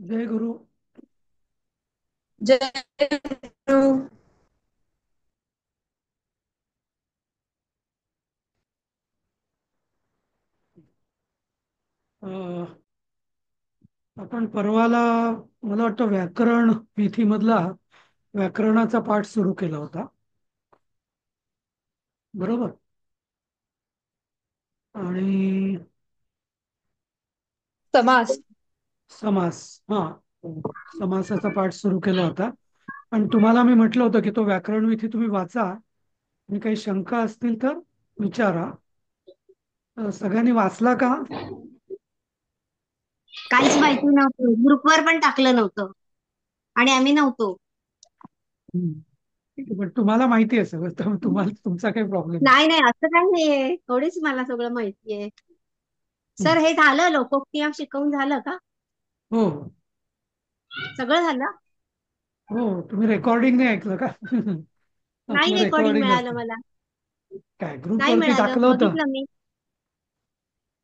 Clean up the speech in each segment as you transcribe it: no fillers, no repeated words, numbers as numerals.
जय गुरु. जय गुरु। अं, आपण परवाला मला वाटतं व्याकरण विधीमधला व्याकरणाचा पाठ सुरू केला होता. बरोबर. आणि समास. समास. हा, समासाचा पाठ सुरू केला होता. आणि तुम्हाला मी म्हटलं होतं की तो व्याकरण विधी तुम्ही वाचा आणि काही शंका असतील तर विचारा. सगळ्यांनी वाचला का? काहीच माहिती नव्हतं, ग्रुपवर पण टाकलं नव्हतं आणि आम्ही नव्हतो. हम्म. ठीक आहे, पण तुम्हाला माहिती आहे सगळं, तर तुम्हाला तुमचा काही प्रॉब्लेम नाही. नाही नाही, असं काही नाहीये, थोडीच मला सगळं माहितीये. हम्म. सर, हे झालं, लोकोक्ती शिकवून झालं का? हो हो. सगळं झालं? हो, तुम्ही रेकॉर्डिंग नाही ऐकलं का? नाही, आपलं रेकॉर्डिंग रेकॉर्डिंग मिळालं असतं. मला. काय नाही ग्रुपवरती मिळालं, टाकलं होतं? बघितलं मी.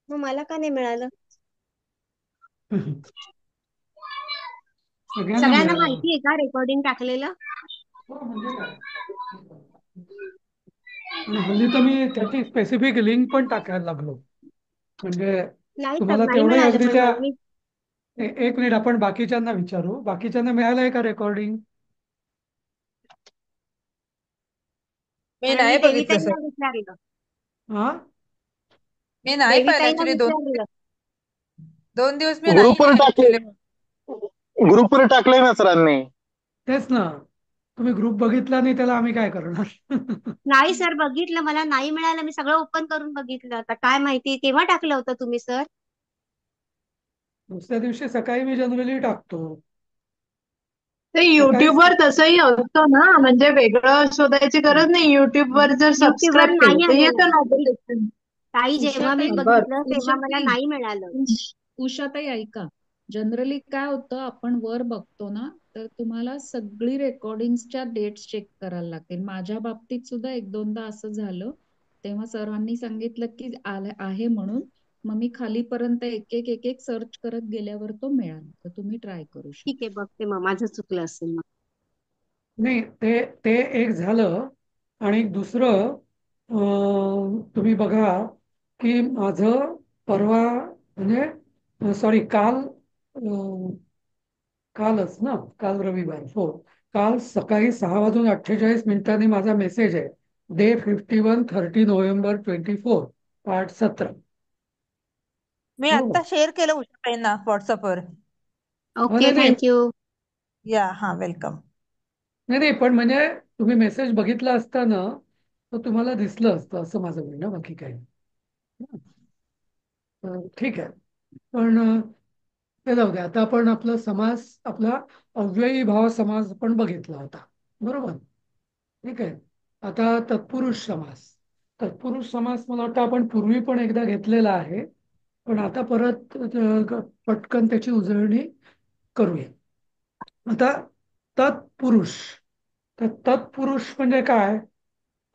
मग मला का नाही मिळालं? सगळ्यांना सगळ्यांना मिळालं. माहिती आहे का रेकॉर्डिंग टाकलेलं? हो, म्हणजे काय. आणि हल्ली तर मी त्याची स्पेसिफिक लिंक पण टाकायला लागलो. म्हणजे नाही सर, तुम्हाला नाही तेवढंही मिळालं अगदी पण त्या मला. मी एक मिनिट, आपण बाकीच्यांना विचारू. बाकीच्यांना मिळालंय का रेकॉर्डिंग? मी कारण मी नाही बघितलं सर. देवीताईंना विचारलं. हा. मी नाही पाहिलं देवीताईंना ऍक्च्युली. विचारलं. दोन दिवस मी नाही ग्रुपवर बाहेर टाकले. ऍक्च्युली. ग्रुपवर टाकले ना सरांनी. तेच ना. तुम्ही ग्रुप बघितला नाही त्याला आम्ही काय करणार? नाही सर, बघितलं, मला नाही मिळालं. मी सगळं ओपन करून बघितलं. आता काय माहिती केव्हा टाकलं होतं तुम्ही सर? दुसऱ्या दिवशी सकाळी मी जनरली टाकतो. ते सकाळीच. युट्यूबवर तसंही असतं ना, म्हणजे वेगळं शोधायची गरज नाही. युट्यूबवर जर युट्यूबवर सबस्क्राईब केलं नाही तर आलेलं. येतं नोटिफिकेशन. ताई, जेव्हा मी उषाताई बघितलं तेव्हा मला उषाताई नाही मिळालं. उषाताई ऐका. जनरली काय होतं, आपण वर बघतो ना, तर तुम्हाला सगळी रेकॉर्डिंगच्या डेट्स चेक करायला लागतील. माझ्या बाबतीत सुद्धा एक दोनदा असं झालं. तेव्हा सरांनी सांगितलं की आहे म्हणून. मग मी खालीपर्यंत एक एक एक एक सर्च करत गेल्यावर तो मिळाला. तर तुम्ही ट्राय करू ठीक शकता. आहे, बघते, मग माझं चुकलं असेल मग. नाही, ते ते एक झालं. आणि दुसरं, तुम्ही बघा की माझं परवा, म्हणजे सॉरी, कालच ना, काल रविवार, हो. काल सकाळी 6:48 माझा मेसेज आहे. Day 51 30 November 24 part 17. मी बरोबर. आता शेअर केलं उषाताईंना व्हॉट्सअपवर. हो, ओके, नाही नाही. थँक्यू. या, हा, वेलकम. नाही नाही, पण म्हणजे तुम्ही मेसेज बघितला असता ना, तर तुम्हाला दिसलं असतं, असं माझं म्हणणं, बाकी काही नाही. ठीक आहे. पण ते जाऊ द्या. आता आपण आपला समास, आपला अव्ययी भाव समास पण बघितला होता. बरोबर. ठीक आहे. आता तत्पुरुष समास. तत्पुरुष समास मला वाटतं आपण पूर्वी पण एकदा घेतलेला आहे. पण आता परत पटकन त्याची उजळणी करूया. आता तत्पुरुष. तर तत्पुरुष म्हणजे काय?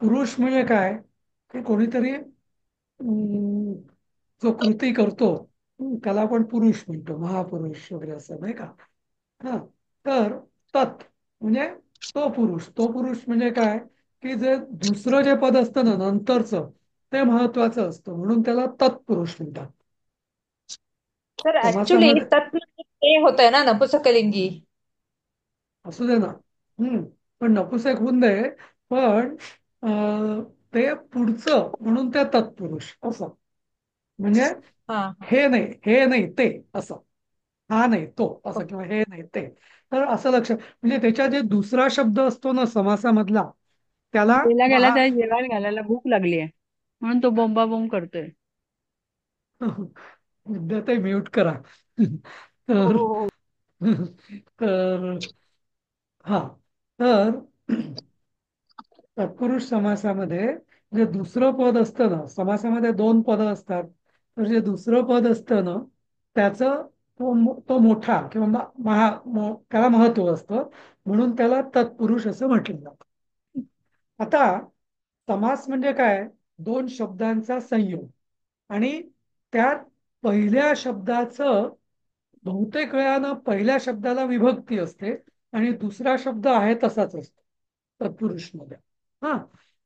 पुरुष म्हणजे काय? की कोणीतरी जो कृती करतो, त्याला आपण पुरुष म्हणतो, महापुरुष वगैरे, असं नाही का? हा. तर तत् म्हणजे तो पुरुष म्हणजे काय? की जे दुसरं जे पद असतं ना नंतरचं, ते महत्वाचं असतं, म्हणून त्याला तत्पुरुष म्हणतात. तर ऍक्च्युली समासामध्ये. तत् ते होतंय ना नपुसकलिंगी. असू दे ना. हम्म. पण नपुसक होऊन दे. पण ते पुढचं म्हणून ते तत्पुरुष असं. म्हणजे हा. हे नाही ते असं. हा नाही तो असं, किंवा हे नाही ते. तर असं लक्ष, म्हणजे त्याच्या जे दुसरा शब्द असतो ना समासामधला, त्याला गेला गेला महा. त्याला जेवायला घालायला भूक लागली आहे म्हणून तो बोंबाबोंब करतोय. विद्यार्थी म्यूट करा. हो तर हो हो. तर हा. तर तत्पुरुष समासामध्ये जे दुसरं पद असतं ना, समासामध्ये दोन पदं असतात. तर जे दुसरं पद असतं ना, त्याचं तो मोठा किंवा त्याला महत्व असतं, म्हणून त्याला तत्पुरुष असं म्हटलं जातं. आता समास म्हणजे काय? दोन शब्दांचा संयोग. आणि त्यात पहिल्या शब्दाचं बहुतेक वेळा पहिल्या शब्दाला विभक्ती असते आणि दुसरा शब्द आहे तसाच असतो तत्पुरुष मध्ये. हा,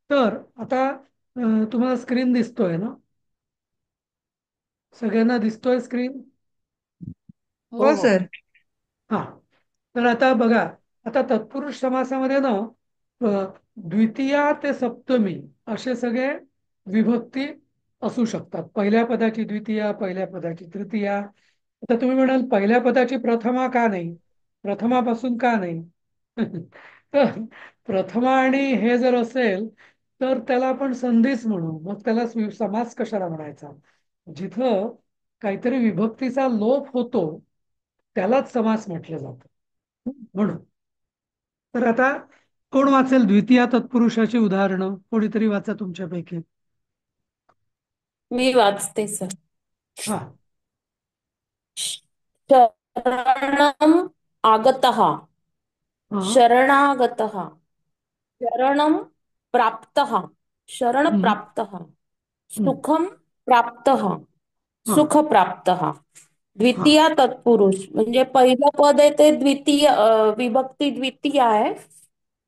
तर आता तुम्हाला स्क्रीन दिसतोय ना? सगळ्यांना दिसतोय स्क्रीन? हो हो हो. सर. हा, तर आता बघा, आता तत्पुरुष समासामध्ये ना द्वितीया ते सप्तमी असे सगळे विभक्ती असू शकतात. पहिल्या पदाची द्वितीया, पहिल्या पदाची तृतीया. आता तुम्ही म्हणाल पहिल्या पदाची प्रथमा का नाही, प्रथमापासून का नाही? तर प्रथमा आणि हे जर असेल तर त्याला आपण संधीच म्हणू, मग त्याला समास कशाला म्हणायचा? जिथं काहीतरी विभक्तीचा लोप होतो त्यालाच समास म्हटलं जातं म्हणून. तर आता कोण वाचेल द्वितीया तत्पुरुषाची उदाहरणं? कोणीतरी वाचा तुमच्यापैकी. मी वाचते सर. हा, शरणम आगतः, हा, शरणागतः, शरणम प्राप्तः, शरण हम्म, प्राप्तः, हम्म, सुखम प्राप्तः, हा, सुख प्राप्तः. हा, द्वितीया तत्पुरुष म्हणजे पहिलं पद आहे ते द्वितीय, विभक्ती द्वितीय आहे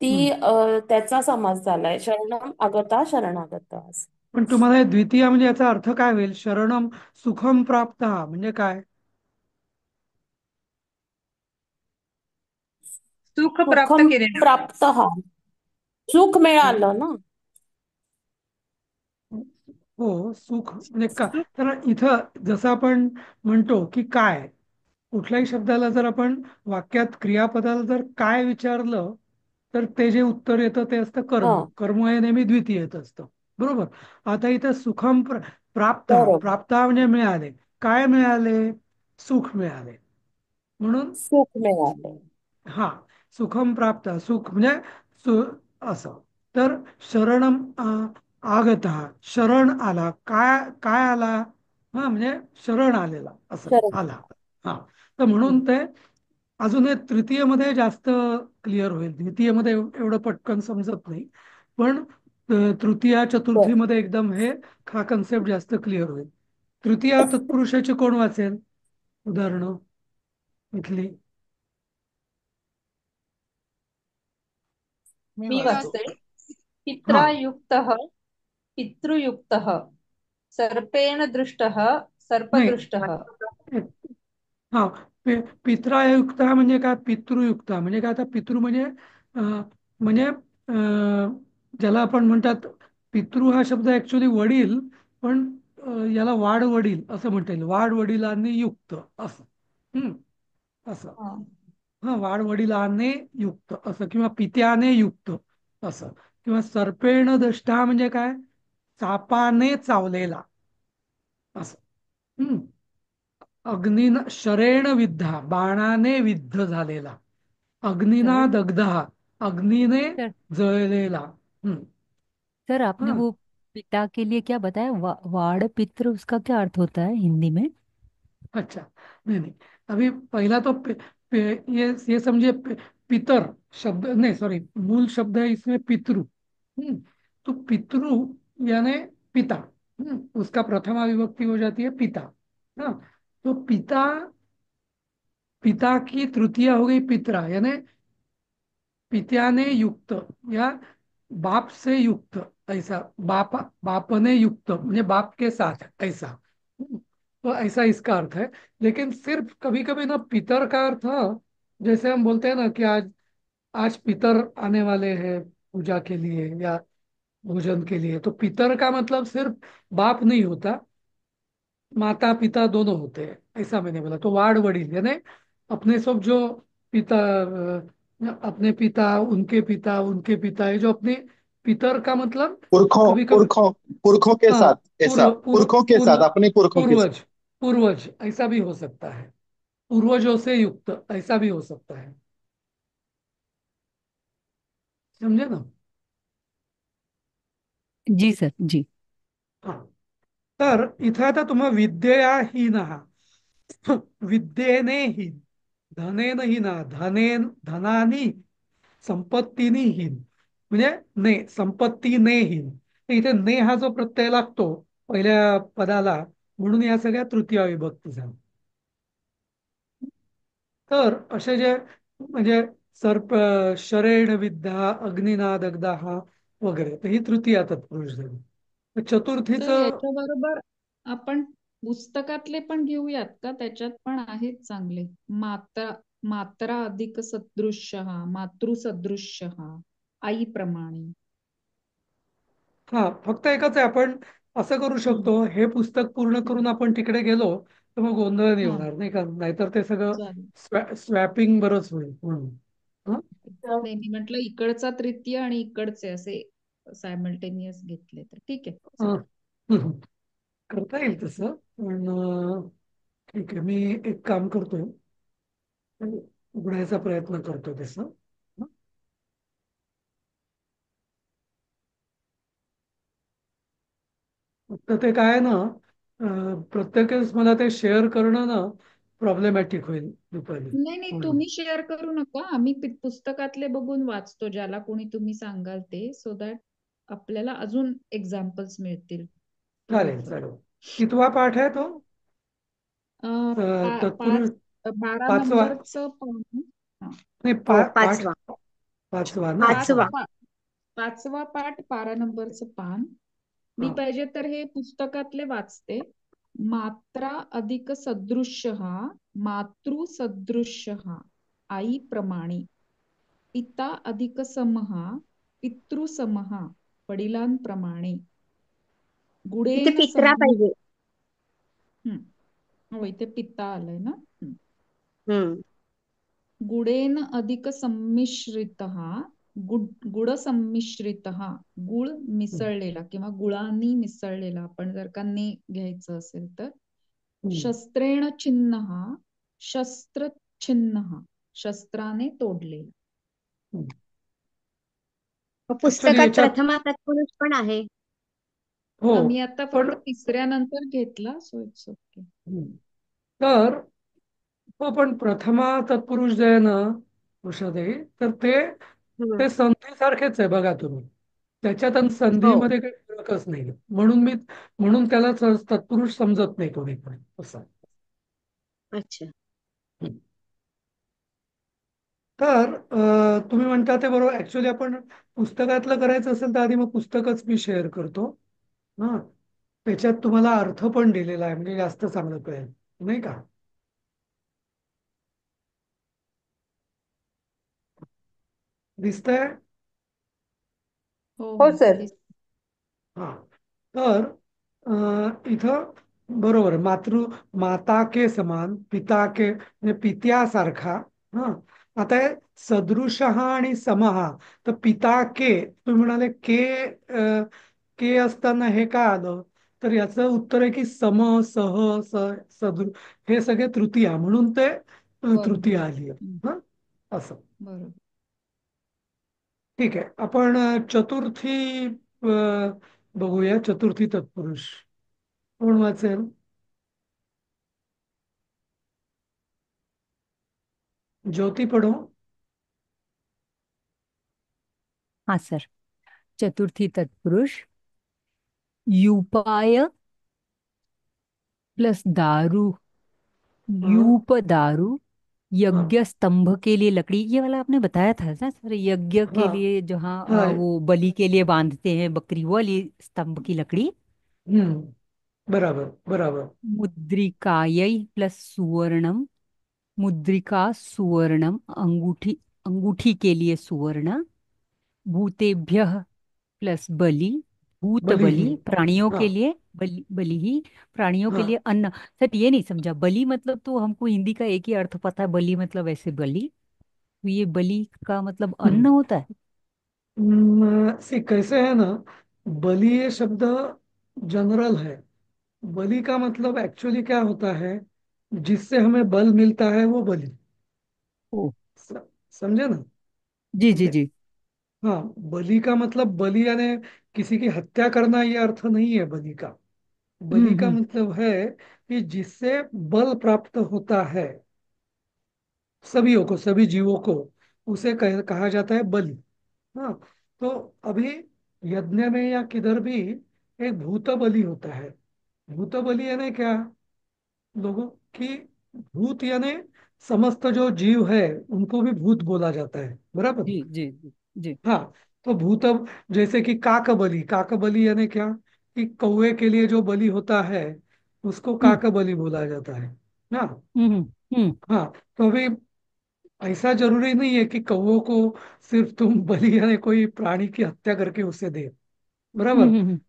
ती, हम्म. त्याचा समास झालाय शरणम आगता शरणागता असं. पण तुम्हाला हे द्वितीया म्हणजे याचा अर्थ काय होईल? शरणम सुखम प्राप्त म्हणजे काय? सुख प्राप्त सुखम केले. प्राप्तः, सुख मिळालं ना. हो, सुख म्हणजे का? तर इथं जसं आपण म्हणतो की काय, कुठल्याही शब्दाला जर आपण वाक्यात क्रियापदाला जर काय विचारलं तर ते जे उत्तर येतं ते असतं हा, कर्म. कर्म हे नेहमी द्वितीय येत असतं, बरोबर. आता इथं सुखम प्राप्त, बरोबर. प्राप्त म्हणजे मिळाले. काय मिळाले? सुख मिळाले. म्हणून सुख मिळालं. हा, सुखम प्राप्त, सुख म्हणजे सु असं. तर शरणम आगत, शरण आला. काय काय आला? हा, म्हणजे शरण आलेला असं शरण. आला. हा, तर म्हणून ते अजून हे तृतीयमध्ये जास्त क्लिअर होईल. द्वितीयमध्ये एवढं पटकन समजत नाही, पण तृतीया बर. चतुर्थीमध्ये एकदम हे हा कन्सेप्ट जास्त क्लिअर होईल. तृतीया तत्पुरुषाची कोण वाचेल उदाहरणं इथली? मी वाचते. हा, पित्रायुक्तः पितृयुक्तः, सर्पेण दृष्टः नाही, सर्पदृष्टः. हा, पित्रायुक्त म्हणजे काय? पितृयुक्त म्हणजे काय? आता पितृ म्हणजे म्हणजे ज्याला आपण म्हणतात पितृ हा शब्द ऍक्च्युली वडील, पण याला वाड वडील असं म्हणता येईल. वाड वडिलांनी युक्त असं. असं. हा. हा, वाड वडिलांनी युक्त असं, किंवा पित्याने युक्त असं, किंवा सर्पेण दष्टा म्हणजे काय? सापाने चावलेला असं. अग्निन शरेण विद्धा, बाणाने विद्ध झालेला. अग्निना सर दग्धा, अग्नीने सर जळलेला. हम्म, सर आपने हा, वो पिता के लिए क्या बताया? वाड़ पितृ, उसका क्या अर्थ होता है हिंदी में? अच्छा, नहीं नहीं, अभी पहला तो ये समझिए पितर शब्द नहीं, सॉरी, मूल शब्द है इसमें पितृ। तो पितृ यानी पिता। उसका प्रथमा विभक्ति हो जाती है पिता। हाँ, तो पिता, पिता की तृतीया हो गई पितरा, यानी पित्याने युक्त या बाप से युक्त, ऐसा। बाप, बापने युक्त म्हणजे बाप के साथ, ऐसा। तो ऐसा इसका अर्थ है। लेकिन सिर्फ कभी कभी ना पितर का अर्थ, जैसे हम बोलते हैं ना कि आज आज पितर आने वाले हैं पूजा के लिए या भोजन के लिए, तो पितर का मतलब सिर्फ बाप नहीं होता, माता पिता दोनों होते हैं, ऐसा मैंने बोला। तो वाड वडील यानी अपने सब जो पिता, अपने पिता, उनके पिता है, जो अपने पितर का मतलब पुरखों कभी कभी, पुरखों पुरखों के हाँ, साथ, ऐसा पुरखों के पूर्व, साथ, अपने पुरखों के साथ। पूर्वज, पूर्वज ऐसा भी हो सकता है। पूर्वजों से युक्त ऐसा भी हो सकता है। समझे ना? जी सर, जी। हाँ, तर इथं आता तुम्हा विद्यया हीन, विद्येने हीन, धनेन हीना, धनानी, संपत्तीने हीन म्हणजे ने, संपत्तीने हीन. तर इथे ने हा जो प्रत्यय लागतो पहिल्या पदाला, म्हणून या सगळ्या तृतीय विभक्ती झाल्या. तर असे जे म्हणजे सर्प शरेण विद्या अग्निना दग्धा वगैरे, तर ही तृतीया तत्पुरुष झाली. तर सर चतुर्थीचं याच्याबरोबर आपण पुस्तकातले पण घेऊयात का? त्याच्यात पण आहेत चांगले. मात्रा मात्रा अधिक सदृश्य हा, मातृसदृश्य हा, आईप्रमाणे. हा फक्त एकच आहे, आपण असं करू हम्म. शकतो, हे पुस्तक पूर्ण करून आपण तिकडे गेलो तर मग गोंधळ नाही हा होणार नाही का, नाहीतर ते सगळं चालेल. स्वॅपिंग बरंच होईल म्हणून. हं? नाही मी म्हटलं इकडचा तृतीय आणि इकडचे असे सायमल्टेनियस घेतले तर ठीक आहे हं. चालेल. हं. करता येईल तसं, पण ठीक आहे, मी एक काम करतोय, उघडायचा प्रयत्न करतोय तसं. हं? फक्त ते काय आहे ना, प्रत्येक वेळेस मला ते शेअर करणं ना प्रॉब्लेमॅटिक होईल दुपारी नाही नाही म्हणून. तुम्ही शेअर करू नका, आम्ही पुस्तकातले बघून वाचतो ज्याला कोणी तुम्ही सांगाल ते, सो दॅट आपल्याला अजून एक्झाम्पल्स मिळतील चालेल क्लिअर. चालेल. कितवा पाठ आहे तो? तत्पुरुष 12 पाचवा? नंबरचं पान. हा. नाही, हो, पाठ 5वा. पाचवा ना? पाच हा. 5वा. पाचवा पाठ 12 नंबरचं पान. मी हा. पाहिजे तर हे पुस्तकातले वाचते. मात्रा अधिक सदृश्य हा, मातृसदृश्य हा, आईप्रमाणे. पिता अधिक समहा, पितृसमहा, वडिलांप्रमाणे. इथे गुडेन पित्रा पाहिजे. हो इथे पिता आलंय ना. हम्म. गुडेन अधिक संमिश्रित, गुड संमिश्रित, गुळ मिसळलेला किंवा गुळांनी मिसळलेला, आपण जर का ने घ्यायचं असेल तर. हम्म. शस्त्रेण छिन्न, शस्त्र छिन्न, शस्त्राने तोडलेला. हम्म. ऍक्च्युली पुस्तकात याच्यात प्रथमा तत्पुरुष पण आहे. हो, मी आता पण फक्त तिसऱ्या नंतर घेतला, सो इट्स ओके. तर हो, पण प्रथमा तत्पुरुष जे आहे ना वृषादेवी, तर ते हम्म. ते संधीसारखेच आहे बघा तुम्ही, त्याच्यात आणि हो. संधीमध्ये काही फरकच नाही. म्हणून त्याला तत्पुरुष समजत नाही कोणी पण असं. अच्छा. हम्म. तर तुम्ही म्हणता ते बरोबर. ऍक्च्युली आपण पुस्तकातलं करायचं असेल तर आधी मग पुस्तकच मी शेअर करतो. हा, त्याच्यात तुम्हाला अर्थ पण दिलेला आहे, म्हणजे जास्त चांगलं कळेल नाही का. दिसतंय? हो हो हो सर. हा, तर इथं बरोबर आहे. माता के समान, पिता के म्हणजे पित्यासारखा. हा, आता हे सदृशः आणि समहा, तर पिता के तुम्ही म्हणाले के असताना हे काय आलं, तर याचं उत्तर आहे की सम, सह, सदृ हे सगळे तृतीया, म्हणून ते बरोबर. तृतीया आली आहे. हा, असं. बरोबर. ठीक आहे, आपण चतुर्थी बघूया. चतुर्थी तत्पुरुष कोण वाचेल? ज्योती पढो. हाँ सर। चतुर्थी तत्पुरुष यूपाय प्लस दारू, हाँ यूप दारू, हाँ यज्ञ स्तंभ के लिए लकड़ी, ये वाला आपने बताया था ना सर, यज्ञ के हाँ लिए जहाँ हाँ। वो बलि के लिए बांधते हैं बकरी, वो वाली स्तंभ की लकड़ी। बराबर बराबर। मुद्रिकायै प्लस सुवर्णम, मुद्रिका सुवर्णम, अंगूठी, अंगूठी के लिए सुवर्ण। भूतेभ्यः प्लस बलि, भूत बलि ही। बलि प्राणियों हाँ के लिए, बलि बलि ही प्राणियों के हाँ। लिए अन्न। सर ये नहीं समझा, बलि मतलब तो हमको हिंदी का एक ही अर्थ पता है, बलि मतलब ऐसे बलि, तो ये बलि का मतलब अन्न होता है? सी कैसे है ना, बलि ये शब्द जनरल है। बलि का मतलब एक्चुअली क्या होता है, जिससे हमें बल मिलता है वो बलि। ओ, स- समझे ना। जी जी ओके। जी। हाँ, बलि का मतलब बलि यानी किसी की हत्या करना, ये अर्थ नहीं है बलि का। बलि का हम्म। मतलब है कि जिससे बल प्राप्त होता है सभी को, सभी जीवों को, उसे कहा जाता है बलि। हाँ, तो अभी यज्ञ में या किधर भी एक भूत बलि होता है। भूत बलि यानी क्या, लोगों की, भूत यानी समस्त जो जीव है उनको भी भूत बोला जाता है, बराबर। जी जी जी जी। हाँ, तो भूत, जैसे कि काकबली, काकबली यानी क्या, कि कौवे के लिए जो बलि होता है उसको हम्म काकबली बोला जाता है ना। हम्म हम्म हाँ, तो अभी ऐसा जरूरी नहीं है कि कौवों को सिर्फ तुम बलि यानी कोई प्राणी की हत्या करके उसे दे, बराबर। हम्म हम्म हम्म।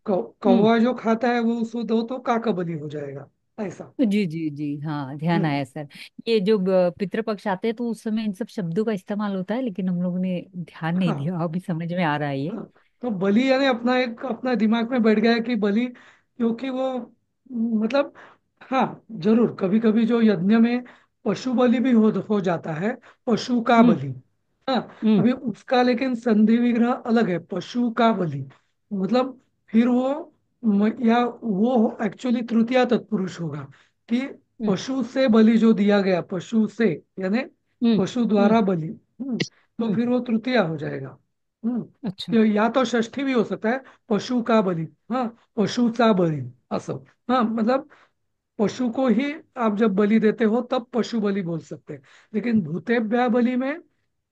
कौवा जो खाता है वो उसको दो तो काकबली हो जाएगा, ऐसा। जी जी जी, हाँ ध्यान हम्म। आया सर। ये जो पितृपक्ष आते हैं तो उस समय इन सब शब्दों का इस्तेमाल होता है, लेकिन हम लोगों ने ध्यान नहीं हाँ दिया, अभी समझ में आ रहा है ये। हाँ, तो बलि यानी अपना एक अपना दिमाग में बैठ गया है कि बलि, क्योंकि वो मतलब, हाँ जरूर कभी कभी जो यज्ञ में पशु बलि भी हो जाता है, पशु का हम्म बलि। हाँ, हम्म अभी उसका लेकिन संधि विग्रह अलग है, पशु का बलि मतलब फिर वो या वो एक्चुअली तृतीया तत्पुरुष होगा, कि हम्म पशु से बलि जो दिया गया, पशु से यानी हम्म पशु हम्म द्वारा बलि। तो हम्म। फिर वो तृतीया हो जाएगा। हम्म। अच्छा। या तो षष्ठी भी हो सकता है, पशु का बलि, हाँ, पशुचा बळी असं। हाँ, मतलब पशु को ही आप जब बलि देते हो तब पशु बलि बोल सकते हैं। लेकिन भूतेभ्या बलि में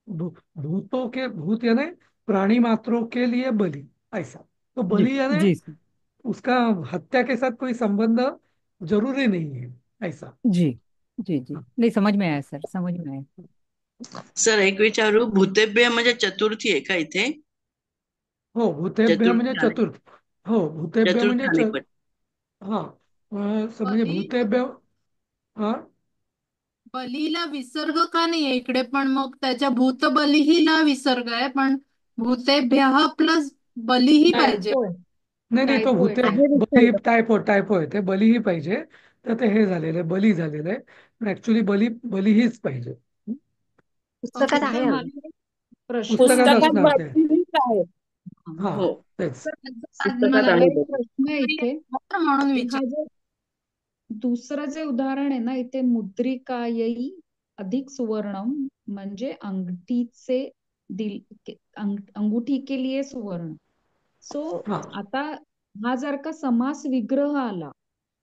भूतों के, भूत यानी प्राणी मात्रों के लिए बलि, ऐसा। तो जी बलि यानी जी सर। उसका हत्या के साथ कोई संबंध जरूरी नहीं है, ऐसा। जी जी जी, नहीं समझ में आया सर, समझ में आया। सर एक विचारू, भूतेभ्य म्हणजे चतुर्थी आहे का इथे? हो, भूतेभ्य म्हणजे चतुर्थी आले, चतुर्थ, हो भूतेभ्य म्हणजे चतुर्थी आले पण. हा, म्हणजे बली भूतेभ्य, हा, बलीला विसर्ग का नाहीये इकडे? पण मग त्याच्या भूतबलीहीला विसर्ग आहे, पण भूतेभ्यः प्लस बलीही पाहिजे. टायपो आहे. नाही नाही, तो टायपो आहे भूते टायपो. आहे बली, विसर्ग. टायपो आहे, ते बलीही पाहिजे, तर ते हे झालेलं आहे, बली झालेलं आहे, पण ऍक्च्युली बली हीच पाहिजे. ओके. पुस्तकात तर आहे अगं. मला एक प्रश्न पुस्तकात आहे. पुस्तकात असणार ते, बघितलीच आहे. हा, हो, तेच. पुस्तकात मला आहे एक बघ. प्रश्न आहे इथे, म्हणून की हा विचार. जो दुसरं जे उदाहरण आहे ना इथे, मुद्रिकायै अधिक सुवर्णम, म्हणजे अंगठीचे दिल अंगूठी के लिए सुवर्ण. सो हा. आता हा जर का समास विग्रह आला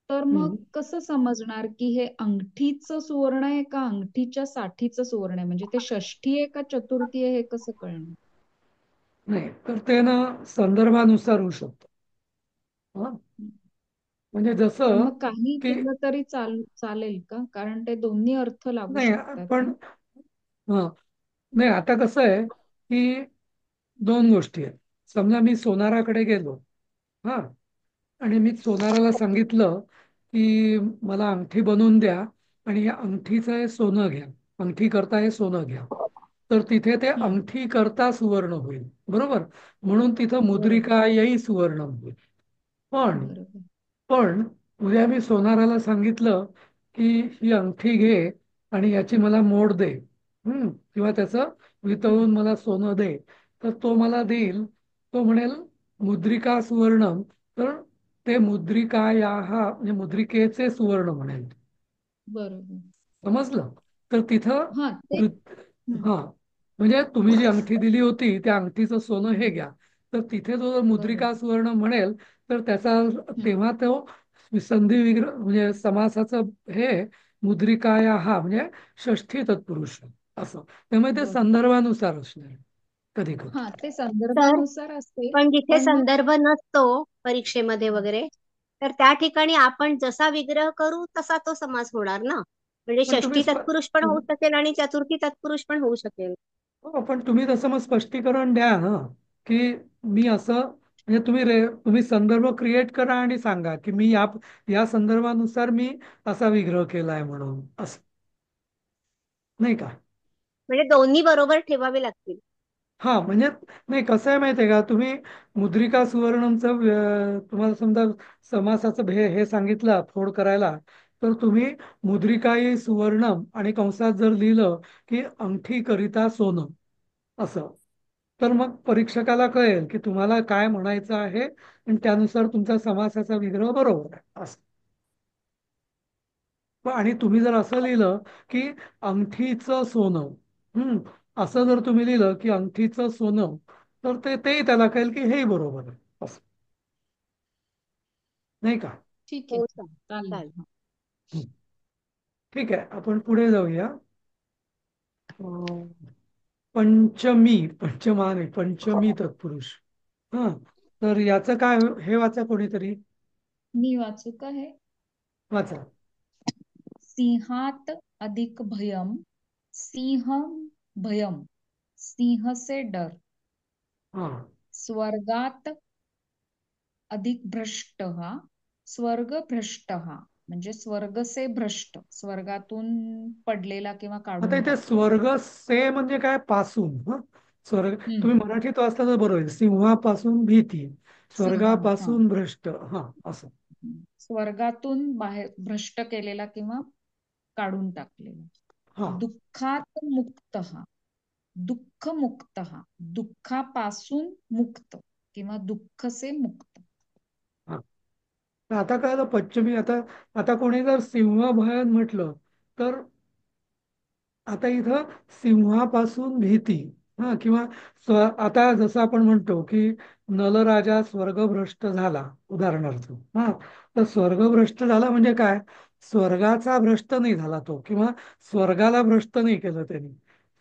तर मग हम्म. कसं समजणार की हे अंगठीचं सुवर्ण आहे का अंगठीच्या साठीचं सुवर्ण आहे? म्हणजे ते षष्ठी आहे का चतुर्थी आहे हे कसं कळणार? नाही, तर ते ना संदर्भानुसार होऊ शकतं. हा, म्हणजे पण जसं मग काही की, केलं तरी चालेल का? कारण ते दोन्ही अर्थ लागू नाही शकतात पण, ना. हा, नाही आता कसं आहे की दोन गोष्टी आहेत. समजा मी सोनाराकडे गेलो, हा, आणि मी सोनाराला सांगितलं की मला अंगठी बनवून द्या, आणि या अंगठीचं हे सोनं घ्या, अंगठी करता हे सोनं घ्या, तर तिथे ते हम्म. अंगठी करता सुवर्ण होईल, बरोबर. म्हणून तिथं बरोबर मुद्रिका येई सुवर्ण होईल. पण बरोबर. पण उद्या मी सोनाराला सांगितलं की ही अंगठी घे आणि याची मला मोड दे, किंवा त्याचं हम्म. वितळून मला सोनं दे, तर तो मला देईल, तो म्हणेल मुद्रिका सुवर्णम, तर ते मुद्रिका या हा म्हणजे मुद्रिकेचे सुवर्ण म्हणेल. बरोबर. समजलं? तर तिथं हा ते. हम्म. हा, म्हणजे तुम्ही जी अंगठी दिली होती त्या अंगठीचं सोनं हे हम्म. घ्या, तर तिथे जो बरोबर. मुद्रिका सुवर्ण म्हणेल, तर त्याचा हम्म. तेव्हा तो संधी विग्रह म्हणजे समासाचं हे मुद्रिकाया हा म्हणजे षष्ठी तत्पुरुष असं, त्यामुळे ते बरोबर. संदर्भानुसार असणार कधी कधी. हा ते तर संदर्भानुसार असेल. पण जिथे पण मग संदर्भ नसतो परीक्षेमध्ये वगैरे, तर त्या ठिकाणी आपण जसा विग्रह करू तसा तो समास होणार ना. म्हणजे पण तुम्ही षष्ठी तत्पुरुष पण होऊ शकेल आणि चतुर्थी तत्पुरुष पण होऊ शकेल. हो, पण तुम्ही तसं मग स्पष्टीकरण द्या ना, की मी असं, म्हणजे तुम्ही संदर्भ क्रिएट करा आणि सांगा की मी या संदर्भानुसार मी असा विग्रह केलाय म्हणून, असं, नाही का. म्हणजे दोन्ही बरोबर ठेवावे लागतील. हा, म्हणजे नाही, कसं आहे माहितीये का, तुम्ही मुद्रिका सुवर्णमचं तुम्हाला समजा समासाचं हे सांगितलं फोड करायला, तर तुम्ही मुद्रिकाई सुवर्णम आणि कंसात जर लिहिलं की अंगठी करिता सोनं असं, तर मग परीक्षकाला कळेल की तुम्हाला काय म्हणायचं आहे, आणि त्यानुसार तुमचा समासाचा विग्रह बरोबर आहे असं. आणि तुम्ही जर असं लिहिलं की अंगठीचं सोनं, असं जर तुम्ही लिहिलं की अंगठीचं सोनं, तर तेही त्याला कळेल की हेही बरोबर आहे असं, नाही का. ठीक आहे. हो, चालेल. चालेल. हं. ठीक आहे, आपण पुढे जाऊया. अं, पंचमी, पंचमा नाही, पंचमी तत्पुरुष. हा, तर याचं काय हे वाचा कोणीतरी. मी वाचू का हे? वाचा. सिंहात अधिक भयम, सिंह भयम, सिंह से डर. हा, स्वर्गात अधिक भ्रष्ट हा, स्वर्ग भ्रष्ट हा, म्हणजे स्वर्ग से भ्रष्ट, स्वर्गातून पडलेला किंवा आता काढून इथे टाकलेला. स्वर्ग से म्हणजे काय, पासून. हा, स्वर्ग हम्म. तुम्ही मराठीत वाचता तर बरोबर आहे. सिंहापासून भीती, सिंह, हा. स्वर्गापासून भ्रष्ट. हा, असं. स्वर्गातून बाहेर भ्रष्ट केलेला किंवा काढून टाकलेला. हा, दुःखात मुक्त हा, दुःख मुक्त हा, दुःखापासून मुक्त किंवा दुःख से मुक्त. हा. तर आता कळलं पंचमी. आता आता कोणी जर सिंहभयन म्हटलं तर आता इथं सिंहापासून भीती. हा, किंवा आता जसं आपण म्हणतो की नलराजा स्वर्गभ्रष्ट झाला, उदाहरणार्थ. हा, तर स्वर्गभ्रष्ट झाला म्हणजे काय, स्वर्गाचा भ्रष्ट नाही झाला तो, किंवा स्वर्गाला भ्रष्ट नाही केलं त्यांनी,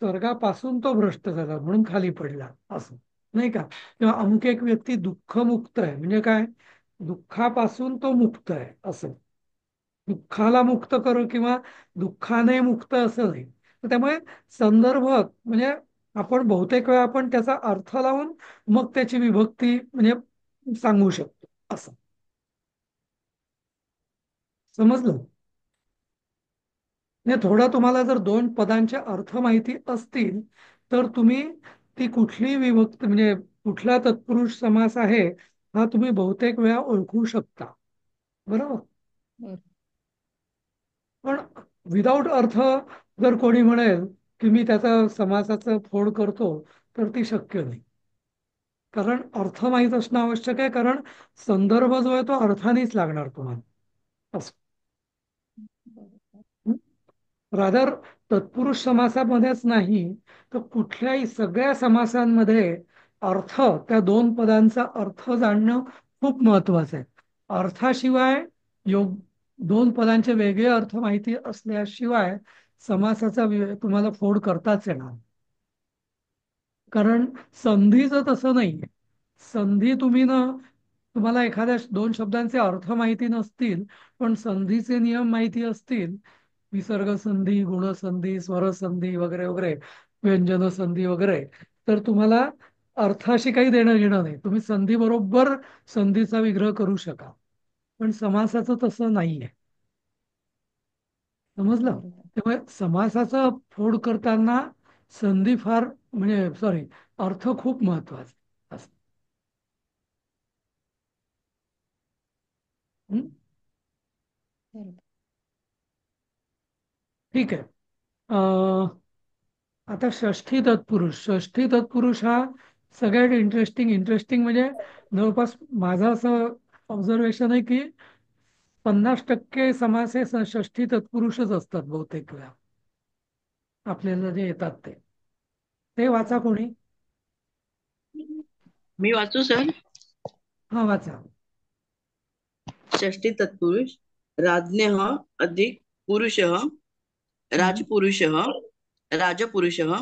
स्वर्गापासून तो भ्रष्ट झाला म्हणून खाली पडला, असं नाही का. किंवा अमुक एक व्यक्ती दुःखमुक्त आहे म्हणजे काय, दुःखापासून तो मुक्त आहे, असं. दुःखाला मुक्त करू किंवा दुःखाने मुक्त असं नाही. तर त्यामुळे संदर्भ म्हणजे आपण बहुतेक वेळा आपण त्याचा अर्थ लावून मग त्याची विभक्ती म्हणजे सांगू शकतो, असं. समजलं? म्हणजे थोडं तुम्हाला जर दोन पदांचे अर्थ माहिती असतील तर तुम्ही ती कुठली विभक्ती म्हणजे कुठला तत्पुरुष समास आहे हा तुम्ही बहुतेक वेळा ओळखू शकता. बरोबर. बरं. पण विदाऊट अर्थ जर कोणी म्हणेल की मी त्याचा समासाचं फोड करतो तर ती शक्य नाही. कारण अर्थ माहीत असणं आवश्यक आहे, कारण संदर्भ जो आहे तो अर्थानेच लागणार तुम्हाला, असं. रादर तत्पुरुष समासामध्येच नाही तर कुठल्याही सगळ्या समासांमध्ये अर्थ, त्या दोन पदांचा अर्थ जाणणं खूप महत्वाचं आहे. अर्थाशिवाय योग दोन पदांचे वेगळे अर्थ माहिती असल्याशिवाय समासाचा तुम्हाला फोड करताच येणार. कारण संधीचं तसं नाहीये. संधी तुम्ही ना, तुम्हाला एखाद्या दोन शब्दांचे अर्थ माहिती नसतील पण संधीचे नियम माहिती असतील, विसर्ग संधी, गुणसंधी, स्वरसंधी वगैरे वगैरे, व्यंजन संधी वगैरे, तर तुम्हाला अर्थाशी काही देणं घेणं नाही. तुम्ही संधी बरोबर संधीचा विग्रह करू शकाल. पण समासाचं तसं नाहीये. समजलं? बरोबर. त्यामुळे समासाचा फोड करताना संधी फार म्हणजे सॉरी अर्थ खूप महत्वाचा असतो. हं? बरोबर. ठीक आहे. आता षष्ठी तत्पुरुष. षष्ठी तत्पुरुष हा सगळ्यात इंटरेस्टिंग म्हणजे जवळपास माझं असं ऑब्झर्वेशन आहे की 50% समास हे षष्ठी तत्पुरुषच असतात बहुतेक वेळा आपल्याला जे येतात ते. ते वाचा कोणी. मी वाचू सर. हा, वाचा. षष्ठी तत्पुरुष राज्ञः अधिक पुरुषः, राजपुरुषः, राजपुरुषः,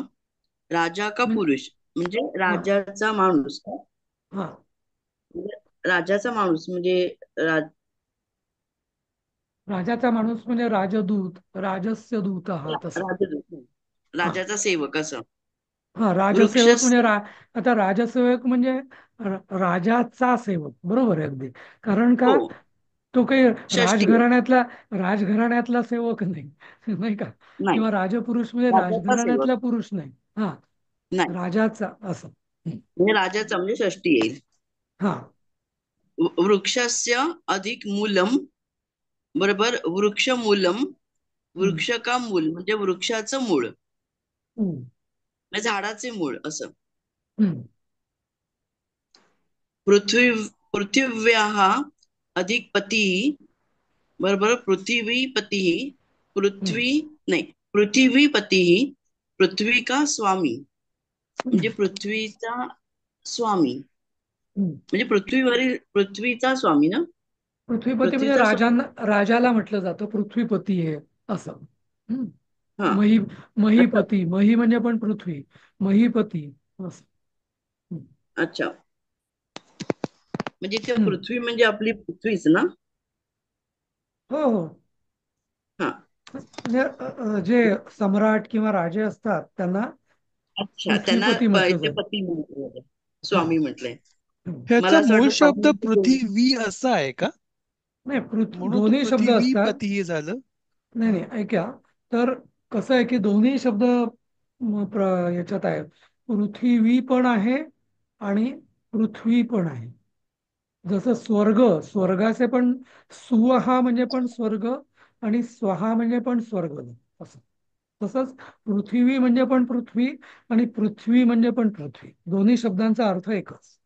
राजा का पुरुष म्हणजे हा, राजाचा माणूस. हा, राजाचा माणूस म्हणजे राजाचा माणूस म्हणजे राजदूत, राजस्य दूत हा, तसं. राजदूत, हा, राजाचा सेवक असं. हा, राजसेवक वृक्ष म्हणजे आता राजसेवक म्हणजे राजाचा सेवक, बरोबर आहे अगदी. कारण का, हो, तो काही षष्टी आहे. राजघराण्यातला सेवक नाही, नाही का. नाही, किंवा राजपुरुष म्हणजे राजाचा सेवक राजघराण्यातला पुरुष नाही. हा, नाही, राजाचा असं. म्हणजे राजाचा म्हणजे षष्टी येईल. हा, वृक्षस्य अधिक मूलम, बरोबर. वृक्ष मूलम, वृक्ष का मूल म्हणजे वृक्षाचं मूळ, म्हणजे झाडाचे मूळ असं. पृथिव्याः अधिक पती, बरोबर. पृथ्वीपती, पृथ्वी नाही, पृथ्वीपती, पृथ्वी का स्वामी म्हणजे पृथ्वीचा स्वामी, म्हणजे पृथ्वीचा स्वामी ना. पृथ्वीपती म्हणजे पृथ्वीचा स्वामी. राजाला म्हटलं जातं पृथ्वीपती आहे असं. हा महीपती, मही म्हणजे पण पृथ्वी, महीपती असं. अच्छा, म्हणजे ते हम्म. पृथ्वी म्हणजे आपली पृथ्वीच ना? हो हो. हा, म्हणजे जे सम्राट किंवा राजे असतात त्यांना अच्छा, त्यांना पृथ्वीपती म्हटलं ते जाईल. पती म्हटलंय, हा. स्वामी म्हटलंय. मला ह्याचा असं मूळ वाटलं शब्द स्वामी म्हणजे पृथ्वी असा आहे का? नाही, म्हणून तो दोन्ही शब्द असतात. पृथ्वीपती हे झालं. नाही नाही, ऐका. तर कसं आहे की दोन्ही शब्द याच्यात आहे. पृथ्वी पण आहे आणि पृथ्वी पण आहे. जसं स्वर्गाचे पण सुवहा म्हणजे पण स्वर्ग आणि स्वहा म्हणजे पण स्वर्ग असं. तसंच पृथ्वी म्हणजे पण पृथ्वी आणि पृथ्वी म्हणजे पण पृथ्वी, दोन्ही शब्दांचा अर्थ एकच.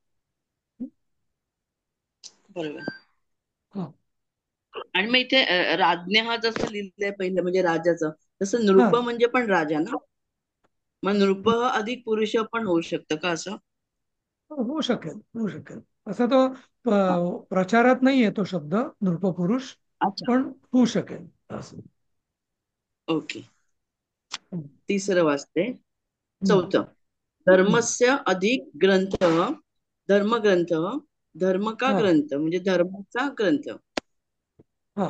बरोबर. हा. आणि मग इथे राज्ञः जसं लिहिलंय पहिलं म्हणजे राजाचं, तसं हा. नृप म्हणजे पण राजा ना? मग नृप अधिक पुरुष पण होऊ शकतं का असं? होऊ शकेल, होऊ शकेल. असा तो प्रचारात नाहीये तो शब्द नृपपुरुष, अच्छा, पण होऊ शकेल असं. ओके. हम्म. तिसरं वाचते. हम्म. चौथं, धर्मस्य अधिक ग्रंथ, धर्मग्रंथ, धर्म का हा. ग्रंथ म्हणजे धर्माचा ग्रंथ. हा.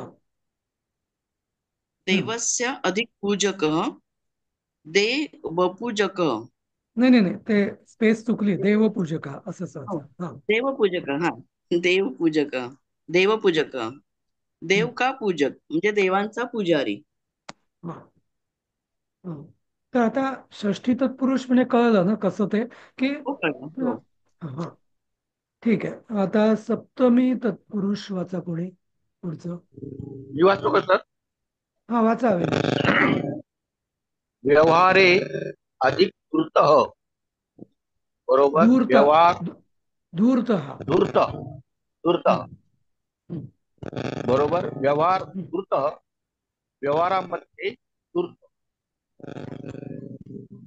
देवस्य अधिक पूजक, देवपूजक. नाही नाही नाही, ते स्पेस चुकली, देवपूजका असं हो, वाचा. हा. देवपूजक, हा, देवपूजक, देवपूजक, देव का पूजक म्हणजे देवांचा पुजारी. हा. हा. तर आता षष्ठी तत्पुरुष म्हणजे कळलं ना कसं ते, की हो कळलं, हो. हा. ठीक आहे. आता सप्तमी तत्पुरुष वाचा कोणी पुढचं. मी वाचतो का सर? हा, वाचा अविनाश. व्यवहारे अधिक धूर्त, बरोबर. धूर्त, व्यवहार धूर्त हा. धूर्त, धूर्त, हम्म. बरोबर. व्यवहार हम्म. धूर्त, व्यवहारामध्ये धूर्त.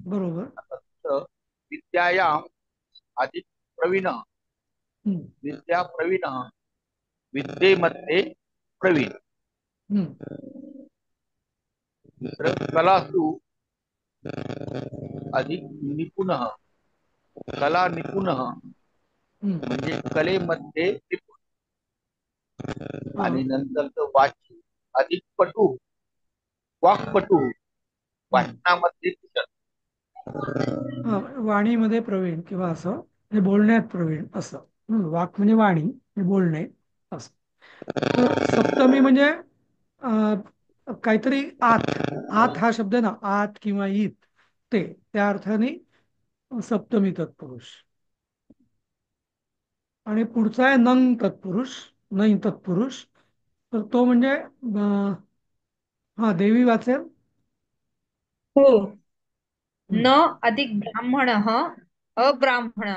बरोबर. विद्यायाम अधिक प्रवीण, हम्म. विद्या प्रवीण, विद्येमध्ये प्रवीण. हम्म. कलासु अधिक निपुण, कला निपुण हम्म. म्हणजे कलेमध्ये निपुण. हा. आणि नंतर वाची अधिक पटू, वाक्पटू, वाचनामध्ये कुशल. हा, वाणीमध्ये प्रवीण किंवा असं म्हणजे बोलण्यात प्रवीण असं. वाक म्हणजे वाणी म्हणजे बोलणे असं. तर सप्तमी म्हणजे काहीतरी आत, आत हा शब्द ना, आत किंवा ईत, ते त्या अर्थाने सप्तमी तत्पुरुष. आणि पुढचा आहे नंग तत्पुरुष, नई तत्पुरुष. तर तो म्हणजे हा, देवी वाचेल. हो. हम्म. न अधिक ब्राह्मण, अब्राह्मण,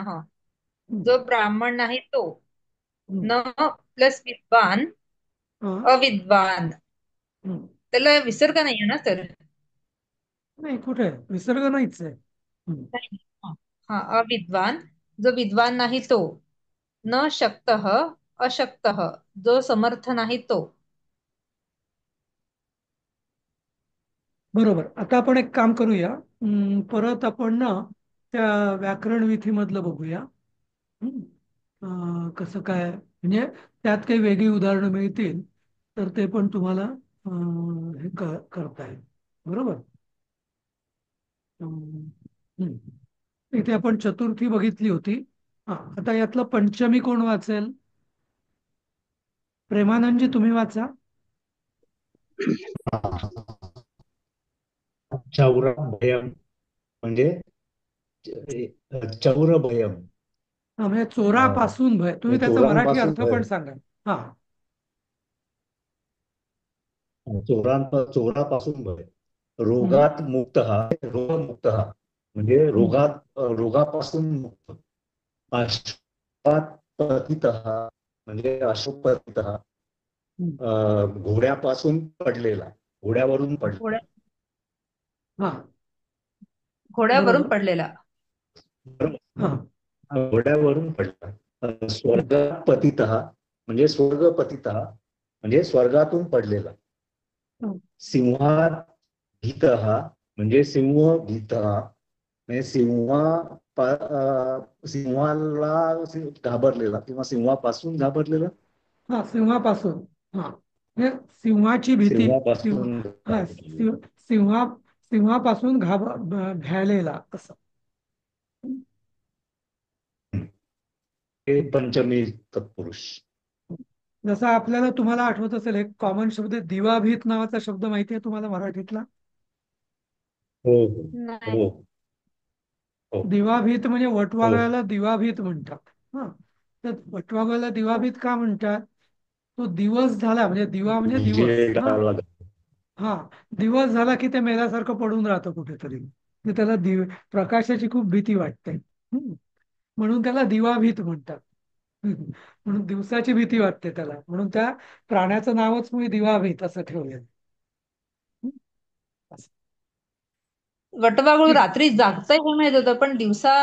हम्म. जो ब्राह्मण नाही तो. हम्म. न प्लस विद्वान, हा. अविद्वान. हम्म. त्याला विसर्ग नाहीये ना सर? नाही, कुठे विसर्ग नाहीच आहे. हम्म. हा, अविद्वान, जो विद्वान नाही तो. न शक्तः, अशक्तः, जो समर्थ नाही तो. बरोबर. आता आपण एक काम करूया. परत आपण ना त्या व्याकरण विधीमधलं बघूया. कसं काय म्हणजे त्यात काही वेगळी उदाहरणं मिळतील तर ते पण तुम्हाला हे करता येईल. बरोबर. अं, हम्म. इथे आपण चतुर्थी बघितली होती. हा, आता यातलं पंचमी कोण वाचेल? प्रेमानंदजी तुम्ही वाचा. चौरा भयम म्हणजे चौर भयम, हा, म्हणजे चोरापासून भय. तुम्ही त्याचा मराठी चोरांपासून अर्थ भय, पण सांगा. हा. चोरापासून भय. हम्म. रोगात मुक्त हा, रोगमुक्त हा म्हणजे रोगापासून मुक्त. अश्वात पतित हा म्हणजे अशोकपतित हा, घोड्यापासून पडलेला, घोड्यावरून पडलेला. हा, घोड्यावरून बरोबर. पडलेला. हा. घोड्यावरून पडला. स्वर्गात पतित हा म्हणजे स्वर्गपतित हा म्हणजे स्वर्गातून पडलेला. सिंहात भीतः म्हणजे सिंह भीतः म्हणजे घाबरलेला किंवा सिंहापासून घाबरलेला. हा, सिंहापासून. हा, म्हणजे सिंहाची भीती. सिंहापासून हा, घाबरलेला. सिंहापासून भ्यालेला असं. हे पंचमी तत्पुरुष. जसं आपल्याला तुम्हाला आठवत असेल, एक कॉमन शब्द दिवाभीत नावाचा शब्द माहिती आहे तुम्हाला मराठीतला? हो नाही. हो हो दिवाभीत म्हणजे हो वटवाघळाला दिवाभीत म्हणतात. हा, तर वटवाघळाला दिवाभीत का म्हणतात? तो दिवस झाला म्हणजे दिवा म्हणजे दिवस. हा विजेला हा, दिवस झाला की ते मेल्यासारखं पडून राहतं कुठेतरी. म्हणजे त्याला प्रकाशाची खूप भीती वाटते. म्हणून त्याला दिवाभीत म्हणतात. म्हणून दिवसाची भीती वाटते त्याला, म्हणून त्या प्राण्याचं नावच मी दिवाभीत असं ठेवलेलं. असं. वटवाघूळ ठीक. रात्री जागतंय हे माहित होतं, पण दिवसा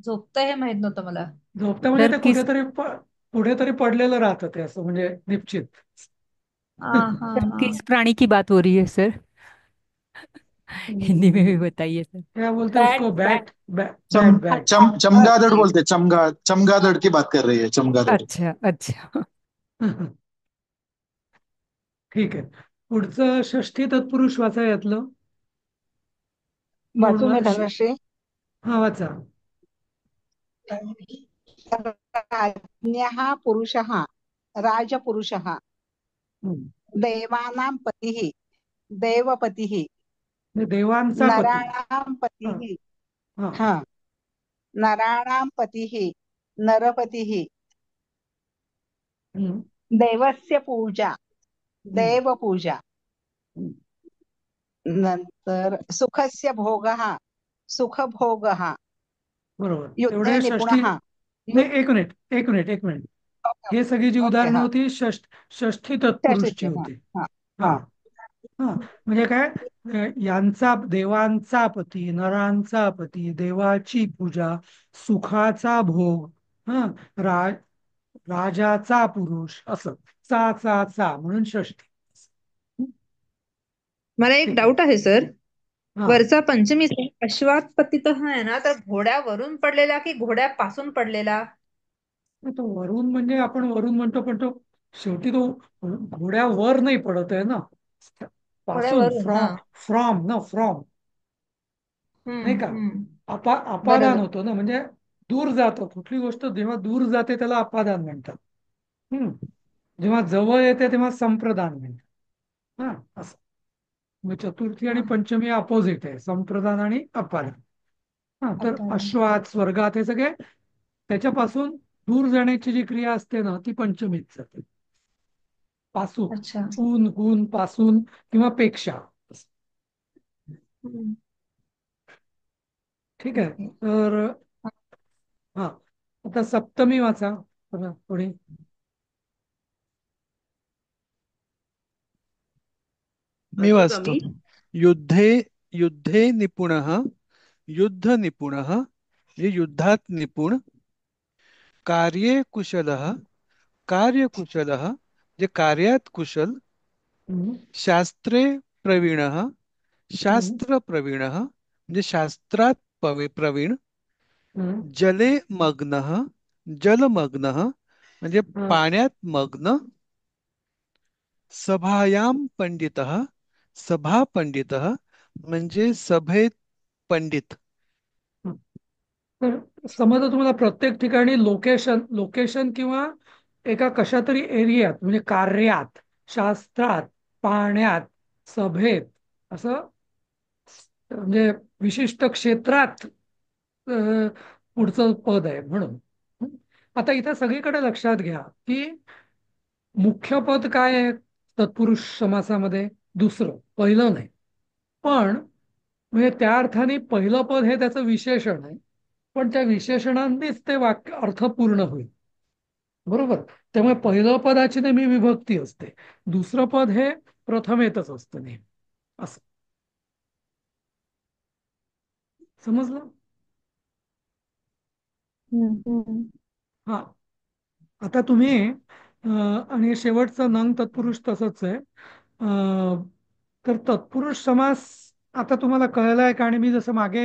झोपतंय हे माहित नव्हतं मला. झोपतं म्हणजे तर ते किस कुठेतरी पडलेलं राहतं ते असं म्हणजे निश्चित. हा हा सर हा. किस प्राणी की बात हो रही है सर? हिंदी में भी बताइए सर। क्या बोलते हैं बैट उसको? Bat bat. चमगादड़ बोलते, चमगादड़ की बात कर रही है, चमगादड़. अच्छा अच्छा। ठीक आहे. पुढचं षष्ठी तत्पुरुष वाचा यातलं. वाचू पूर्ण मी धनश्री. हा, वाचा. राज्ञः पुरुषः राजपुरुषः देवानां पतिः देवपतिः देवांचा पती. नराणां पतिः हा. हा नराणां पतिः नरपतिः देवस्य पूजा देवपूजा. नंतर सुखस्य भोगः सुखभोगः. बरोबर. युद्धे एवढे षष्ठी. निपुणः. नाही, एक मिनिट. हे सगळी जी ओके उदाहरणं हा होती षष्ठी तत्पुरुषची त्याचे हा होती. हा हा हा हा, म्हणजे काय? यांचा देवांचा पती, नरांचा पती, देवाची पूजा, सुखाचा भोग, हा, राजाचा पुरुष, असं चा म्हणून षष्ठी. मला एक ठीक आहे. डाऊट आहे सर. हा, वरचा पंचमी अश्वात पतित आहे ना, तर घोड्यावरून पडलेला की घोड्यापासून पडलेला? तो वरून म्हणजे आपण वरून म्हणतो, पण तो शेवटी तो घोड्यावर नाही पडत आहे ना, पासून. घोड्यावरून हा. फ्रॉम नाही का? हम्म. अपादान बरोबर. होतो ना, म्हणजे दूर जातो. कुठली गोष्ट जेव्हा दूर जाते त्याला अपादान म्हणतात. जेव्हा जवळ येते तेव्हा संप्रदान म्हणतात. हा, असं. म्हणजे चतुर्थी आणि पंचमी अपोजिट आहे, संप्रदान आणि अपादान. हा, तर अपहरण. अश्वात, स्वर्गात हे सगळे त्याच्यापासून दूर जाण्याची जी क्रिया असते ना, ती पंचमीत जाते. पासून, अच्छा. हून पासून किंवा पेक्षा. हम्म. ठीक आहे. ओके. तर हा, आता सप्तमी वाचा पुढे. मी वाचू का वाचतो. मी? युद्धे युद्धे निपुणः युद्ध निपुणः म्हणजे युद्धात निपुण. कार्ये कुशलः कार्यकुशलः म्हणजे कार्यात कुशल. शास्त्रे प्रवीणः शास्त्र प्रवीणः म्हणजे शास्त्रात प्रवीण. जले मग्नः जलमग्नः म्हणजे पाण्यात मग्न. सभायां पंडितः सभा पंडितः म्हणजे सभेत पंडित. तर समजा तुम्हाला प्रत्येक ठिकाणी लोकेशन किंवा एका कशा तरी एरियात, म्हणजे कार्यात, शास्त्रात, पाण्यात, सभेत, असं म्हणजे विशिष्ट क्षेत्रात पुढचं पद आहे म्हणून. आता इथं सगळीकडे लक्षात घ्या की मुख्य पद काय आहे तत्पुरुष समासामध्ये? दुसरं, पहिलं नाही. पण म्हणजे त्या अर्थाने पहिलं पद हे त्याचं विशेषण आहे, पण त्या विशेषणांनीच ते वाक्य अर्थपूर्ण होईल. बरोबर. त्यामुळे पहिलं पदाची नेहमी विभक्ती असते, दुसरं पद हे प्रथमेतच असतं नेहमी. असं समजलं? हा, आता तुम्ही आणि शेवटचं नंग तत्पुरुष तसंच आहे. तर तत्पुरुष समास आता तुम्हाला कळलाय का? आणि मी जसं मागे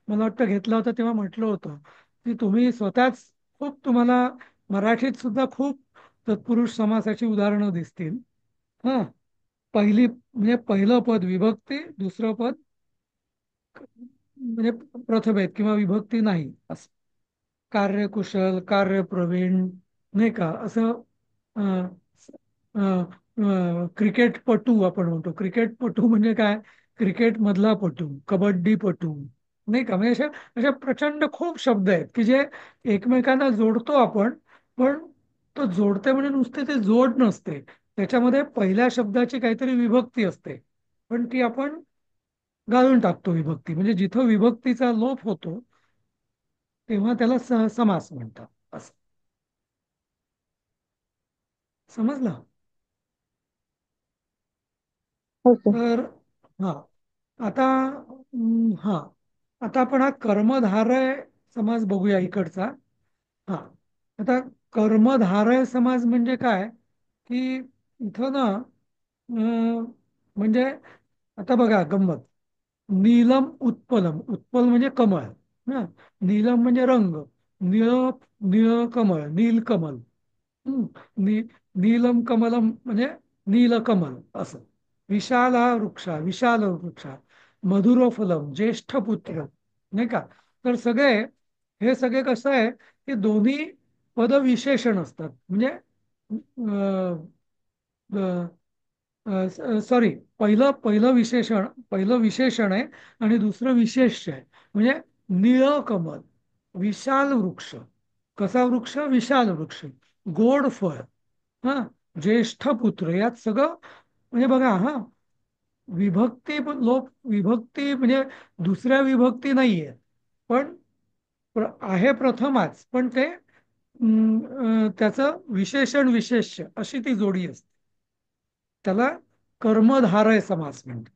मला वाटतं घेतलं होतं तेव्हा म्हटलं होतं की तुम्ही स्वतःच खूप तुम्हाला मराठीत सुद्धा खूप तत्पुरुष समासाची उदाहरणं दिसतील. हा, पहिली म्हणजे पहिलं पद विभक्ती, दुसरं पद म्हणजे प्रथमेत किंवा विभक्ती नाही असं. कार्यकुशल, कार्यप्रवीण, नाही का असं. अं, क्रिकेटपटू आपण म्हणतो. क्रिकेटपटू म्हणजे काय? क्रिकेट मधला पटू, कबड्डीपटू, नाही का? म्हणजे अशा अशा प्रचंड खूप शब्द आहेत की जे एकमेकांना जोडतो आपण. पण तो जोडते म्हणजे नुसते ते जोड नसते, त्याच्यामध्ये पहिल्या शब्दाची काहीतरी विभक्ती असते, पण ती आपण घालून टाकतो विभक्ती. म्हणजे जिथं विभक्तीचा लोप होतो तेव्हा त्याला समास म्हणतात असं. समजलं? तर हा, आता हा, आता आपण हा कर्मधारय समास बघूया इकडचा. हा, आता कर्मधारय समास म्हणजे काय की इथं ना म्हणजे आता बघा गंमत. नीलम उत्पलम, उत्पल म्हणजे कमळ. हा, नीलम म्हणजे रंग, निळ निळ कमळ, नीलकमल. हम्म, नी नीलम कमलम म्हणजे नीलकमल असं. विशाला वृक्षा, विशाल वृक्षा, मधुर फलम, ज्येष्ठ पुत्र, नाही का? तर सगळे हे सगळे कसं आहे की दोन्ही पदविशेषण असतात. म्हणजे सॉरी, पहिलं पहिलं विशेषण, पहिलं विशेषण आहे आणि दुसरं विशेष्य आहे. म्हणजे निळ कमल, विशाल वृक्ष. कसा वृक्ष? विशाल वृक्ष, गोड फळ, हा, ज्येष्ठ पुत्र. यात सगळं म्हणजे बघा हा, विभक्ती लोप, विभक्ती म्हणजे दुसऱ्या विभक्ती नाहीये, पण आहे प्रथमाच, पण ते त्याचं विशेषण विशेष्य अशी ती जोडी असते. त्याला कर्मधारय समास म्हणतात.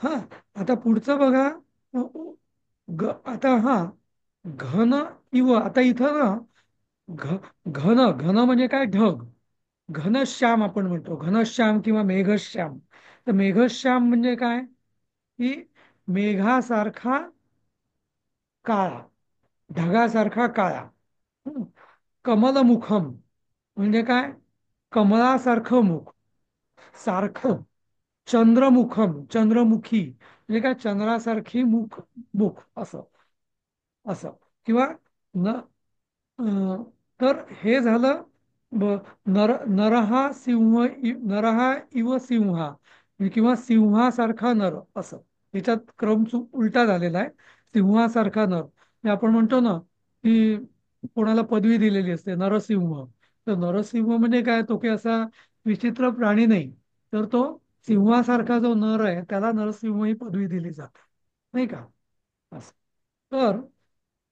हा, आता पुढचं बघा. आता हा, घन इव. आता इथं ना घन, घन म्हणजे काय? ढग. घनश्याम आपण म्हणतो, घनश्याम किंवा मेघश्याम. तर मेघश्याम म्हणजे काय की मेघासारखा काळा, ढगासारखा काळा. हं. कमलमुखम म्हणजे काय? कमळासारखं मुख, सारखं. चंद्रमुखम, चंद्रमुखी म्हणजे काय? चंद्रासारखी मुख, मुख असं असं. किंवा न तर हे झालं नरहा सिंह, नरहा इव सिंहा किंवा सिंहासारखा नर असं. याच्यात क्रम चूक उलटा झालेला आहे. सिंहासारखा नर हे आपण म्हणतो ना की कोणाला पदवी दिलेली असते नरसिंह. तर नरसिंह म्हणजे काय? तो काही असा विचित्र प्राणी नाही, तर तो सिंहासारखा जो नर आहे त्याला नरसिंह ही पदवी दिली जाते, नाही का? असं. तर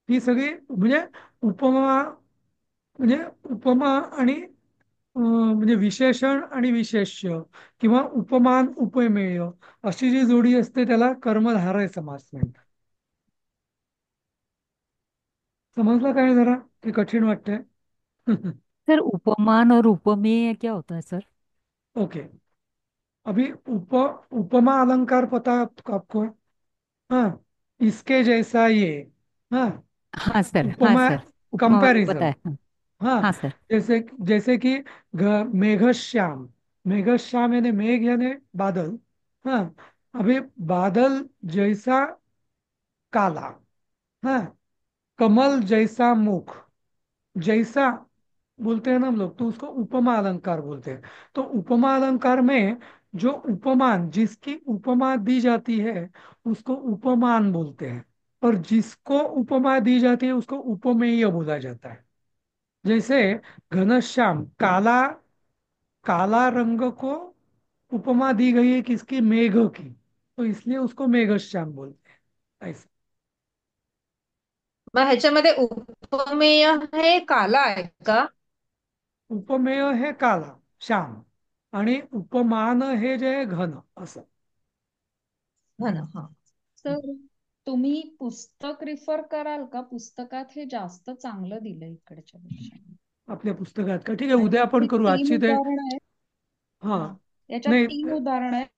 ही सगळी म्हणजे उपमा, म्हणजे उपमा आणि म्हणजे विशेषण आणि विशेष्य किंवा उपमान उपमेय अशी जी जोडी असते त्याला कर्मधारय समास म्हणतात. समजलं काय जरा की कठीण वाटतंय? सर उपमान और उपमेय क्या होता है सर? ओके, अभी उपमा अलंकार पता है आपको? हाँ, इसके जैसा ये। हाँ, हाँ सर, हाँ उपमा, सर, उपमा कंपैरिजन। बताए। हाँ हाँ, हाँ सर। जैसे जैसे कि मेघश्याम, मेघश्याम यानी मेघ यानी बादल। हाँ, अभी बादल जैसा काला। हाँ, कमल जैसा मुख। जैसा बोलते हैं ना हम लोग, तो उसको उपमा अलंकार बोलते हैं। तो उपमा अलंकार में जो उपमान, जिसकी उपमा दी जाती है उसको उपमान बोलते हैं, और जिसको उपमा दी जाती है उसको उपमेय बोला जाता है। जैसे घनश्याम, काला, काला रंग को उपमा दी गई है किसकी? मेघ की, तो इसलिए उसको मेघश्याम बोलते हैं ऐसा। मग ह्याच्यामध्ये उपमेय हे काला आहे का? उपमेय हे काला, श्याम, आणि उपमान हे जे आहे घन असं. हा. सर तुम्ही पुस्तक रिफर कराल का? पुस्तकात हे जास्त चांगलं दिलं इकडच्या पेक्षा. आपल्या पुस्तकात का? ठीक आहे, उद्या आणि आपण इथे करू. 3 आजची ते उदाहरण आहेत. हा, याच्यात नाही 3 उदाहरण आहेत.